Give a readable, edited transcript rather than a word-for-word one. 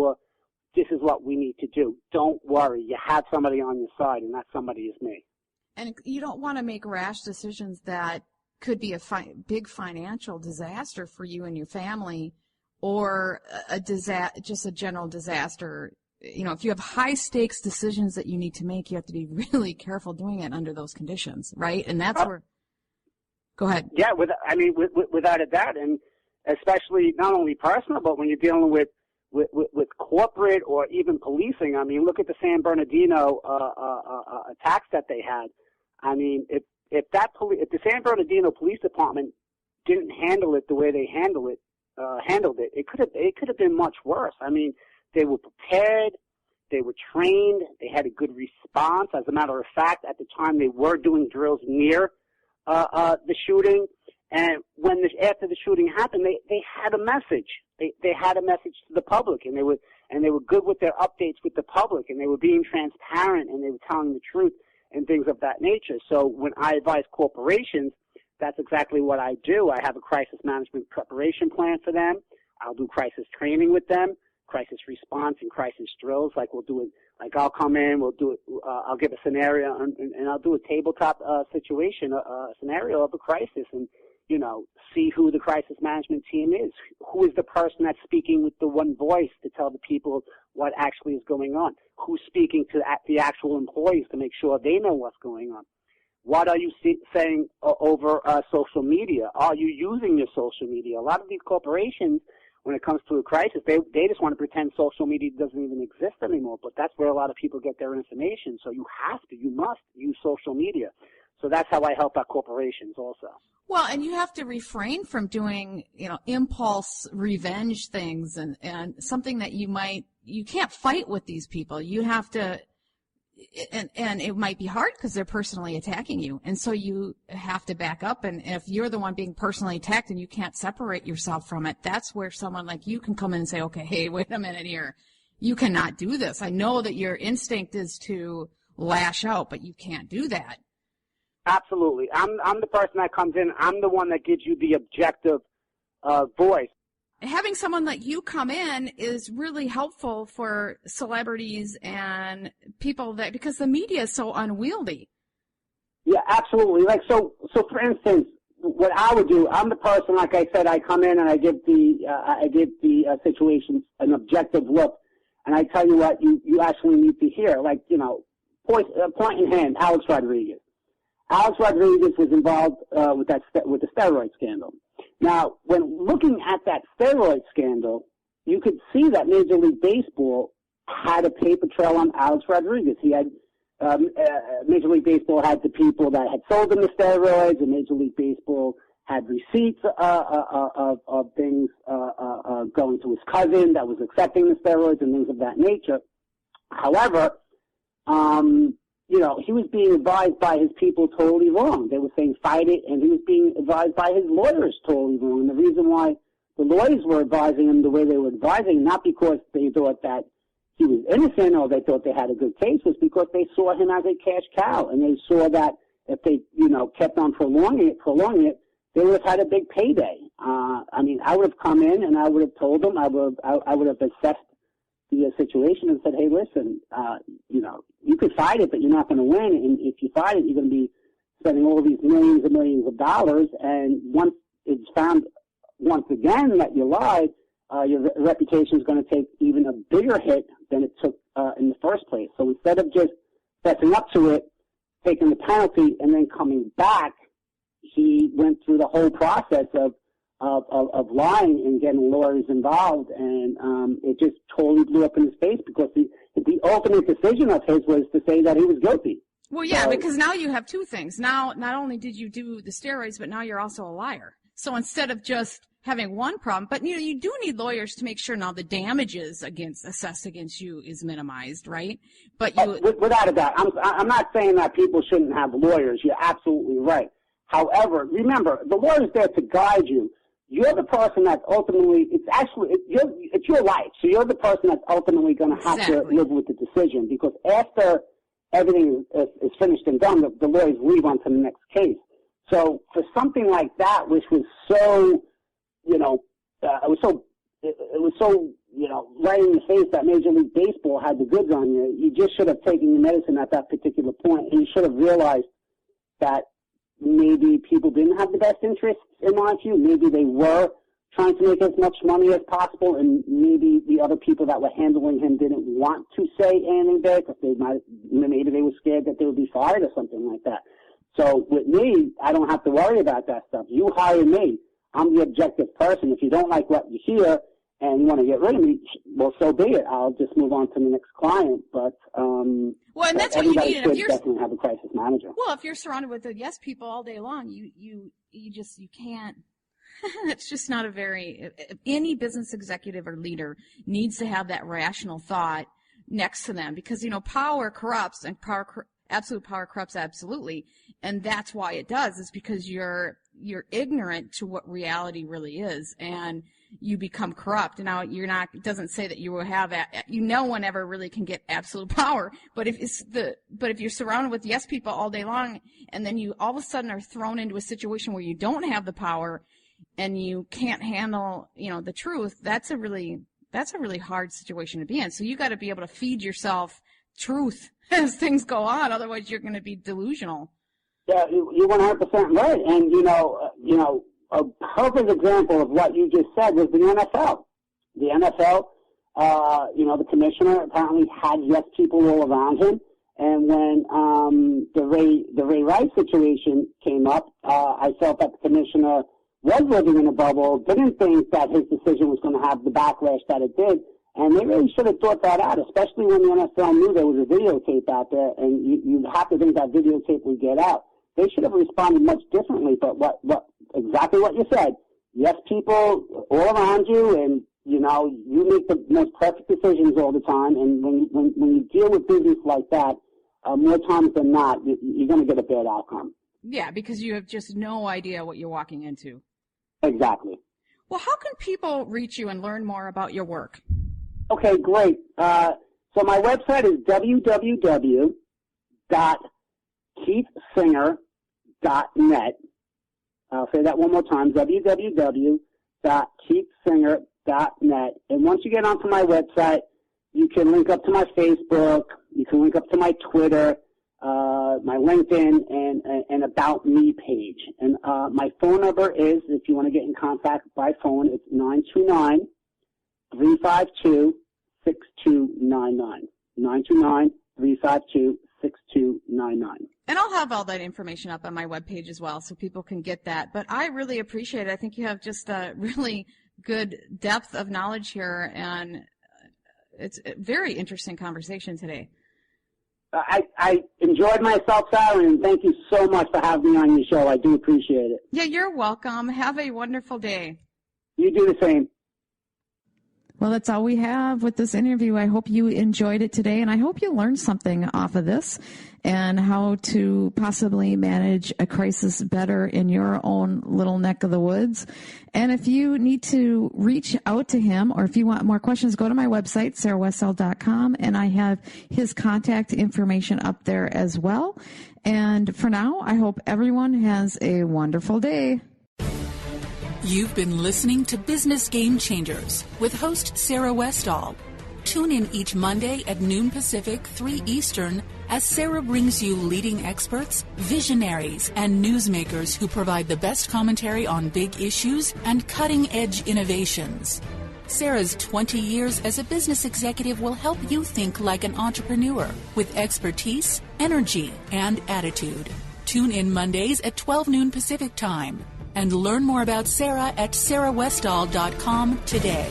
sure this is what we need to do. Don't worry. You have somebody on your side, and that somebody is me. And you don't want to make rash decisions that could be a big financial disaster for you and your family, or just a general disaster. You know, if you have high stakes decisions that you need to make, you have to be really careful doing it under those conditions, right? And that's where. Go ahead. Yeah, without a doubt, and especially not only personal, but when you're dealing with corporate or even policing. I mean, look at the San Bernardino attacks that they had. I mean, if the San Bernardino Police Department didn't handle it the way they handled it, it could have been much worse. I mean, they were prepared, they were trained, they had a good response. As a matter of fact, at the time they were doing drills near the shooting, and after the shooting happened, they had a message. They had a message to the public, and they were good with their updates with the public, and they were being transparent, and they were telling the truth and things of that nature. So when I advise corporations, that's exactly what I do. I have a crisis management preparation plan for them. I'll do crisis training with them, crisis response and crisis drills. Like we'll do it. Like I'll come in, we'll do it. I'll give a scenario, and I'll do a tabletop situation, a scenario of a crisis, and see who the crisis management team is. Who is the person that's speaking with the one voice to tell the people what actually is going on? Who's speaking to the actual employees to make sure they know what's going on? What are you saying over social media? Are you using your social media? A lot of these corporations, when it comes to a crisis, they just want to pretend social media doesn't even exist anymore, but that's where a lot of people get their information. So you must use social media. So that's how I help out corporations also. Well, and you have to refrain from doing, impulse revenge things and something that you can't fight with these people. You have to, and it might be hard because they're personally attacking you. And so you have to back up. And if you're the one being personally attacked and you can't separate yourself from it, that's where someone like you can come in and say, okay, hey, wait a minute here. You cannot do this. I know that your instinct is to lash out, but you can't do that. Absolutely. I'm the person that comes in. I'm the one that gives you the objective voice. Having someone like you come in is really helpful for celebrities and people because the media is so unwieldy. Yeah, absolutely. So for instance, what I would do, I'm the person, like I said, I come in and I give the situation an objective look, and I tell you what you actually need to hear. Point in hand, Alex Rodriguez. Alex Rodriguez was involved with the steroid scandal. Now, when looking at that steroid scandal, you could see that Major League Baseball had a paper trail on Alex Rodriguez. He had Major League Baseball had the people that had sold him the steroids, and Major League Baseball had receipts of things going to his cousin that was accepting the steroids and things of that nature. However, he was being advised by his people totally wrong. They were saying fight it, and he was being advised by his lawyers totally wrong. And the reason why the lawyers were advising him the way they were advising, not because they thought that he was innocent or they thought they had a good case, was because they saw him as a cash cow, and they saw that if they, kept on prolonging it, they would have had a big payday. I would have come in and I would have told them, I would have assessed the situation and said, hey, listen, you could fight it, but you're not going to win. And if you fight it, you're going to be spending all these millions and millions of dollars. And once it's found once again that you lied, your reputation is going to take even a bigger hit than it took in the first place. So instead of just stepping up to it, taking the penalty, and then coming back, he went through the whole process of lying and getting lawyers involved, and it just totally blew up in his face because the ultimate decision of his was to say that he was guilty. Well, yeah, because now you have two things. Now, not only did you do the steroids, but now you're also a liar. So instead of just having one problem, but you do need lawyers to make sure now the damages assessed against you is minimized, right? But without a doubt, I'm not saying that people shouldn't have lawyers. You're absolutely right. However, remember, the lawyer's there to guide you. You're the person that's ultimately, it's your life. So you're the person that's ultimately going to have to live with the decision, because after everything is finished and done, the lawyers leave on to the next case. So for something like that, which was so, it was so right in the face that Major League Baseball had the goods on you. You just should have taken your medicine at that particular point, and you should have realized that maybe people didn't have the best interests in mind for you. Maybe they were trying to make as much money as possible, and maybe the other people that were handling him didn't want to say anything there because maybe they were scared that they would be fired or something like that. So with me, I don't have to worry about that stuff. You hire me. I'm the objective person. If you don't like what you hear and you want to get rid of me, well, so be it. I'll just move on to the next client. But and that's what you need. Everybody should definitely have a crisis manager. Well, if you're surrounded with the yes people all day long, you can't. It's just not any business executive or leader needs to have that rational thought next to them because, power corrupts and absolute power corrupts absolutely. And that's why it does, is because you're ignorant to what reality really is and you become corrupt. Now, it doesn't say that you will have, no one ever really can get absolute power. But if you're surrounded with yes people all day long and then you all of a sudden are thrown into a situation where you don't have the power and you can't handle, the truth, that's a really hard situation to be in. So you got to be able to feed yourself truth as things go on. Otherwise, you're going to be delusional. Yeah, you're 100% right. And, a perfect example of what you just said was the NFL. The NFL, the commissioner apparently had yes people all around him. And when the Ray Rice situation came up, I felt that the commissioner was living in a bubble, didn't think that his decision was going to have the backlash that it did, and they really should have thought that out, especially when the NFL knew there was a videotape out there, and you have to think that videotape would get out. They should have responded much differently, but exactly what you said. Yes, people all around you, and, you make the most perfect decisions all the time, and when you deal with business like that, more times than not, you're going to get a bad outcome. Yeah, because you have just no idea what you're walking into. Exactly. Well, how can people reach you and learn more about your work? Okay, great. So my website is www.keithsinger.net. I'll say that one more time, www.keithsinger.net. And once you get onto my website, you can link up to my Facebook, you can link up to my Twitter, my LinkedIn, and About Me page. And my phone number is, if you want to get in contact by phone, it's 929-352-6299. 929-352-6299. And I'll have all that information up on my webpage as well so people can get that. But I really appreciate it. I think you have just a really good depth of knowledge here, and it's a very interesting conversation today. I enjoyed myself, Sarah, and thank you so much for having me on your show. I do appreciate it. Yeah, you're welcome. Have a wonderful day. You do the same. Well, that's all we have with this interview. I hope you enjoyed it today, and I hope you learned something off of this and how to possibly manage a crisis better in your own little neck of the woods. And if you need to reach out to him or if you want more questions, go to my website, sarahwestall.com, and I have his contact information up there as well. And for now, I hope everyone has a wonderful day. You've been listening to Business Game Changers with host Sarah Westall. Tune in each Monday at noon Pacific, 3 Eastern, as Sarah brings you leading experts, visionaries, and newsmakers who provide the best commentary on big issues and cutting-edge innovations. Sarah's 20 years as a business executive will help you think like an entrepreneur with expertise, energy, and attitude. Tune in Mondays at 12 noon Pacific Time. And learn more about Sarah at sarahwestall.com today.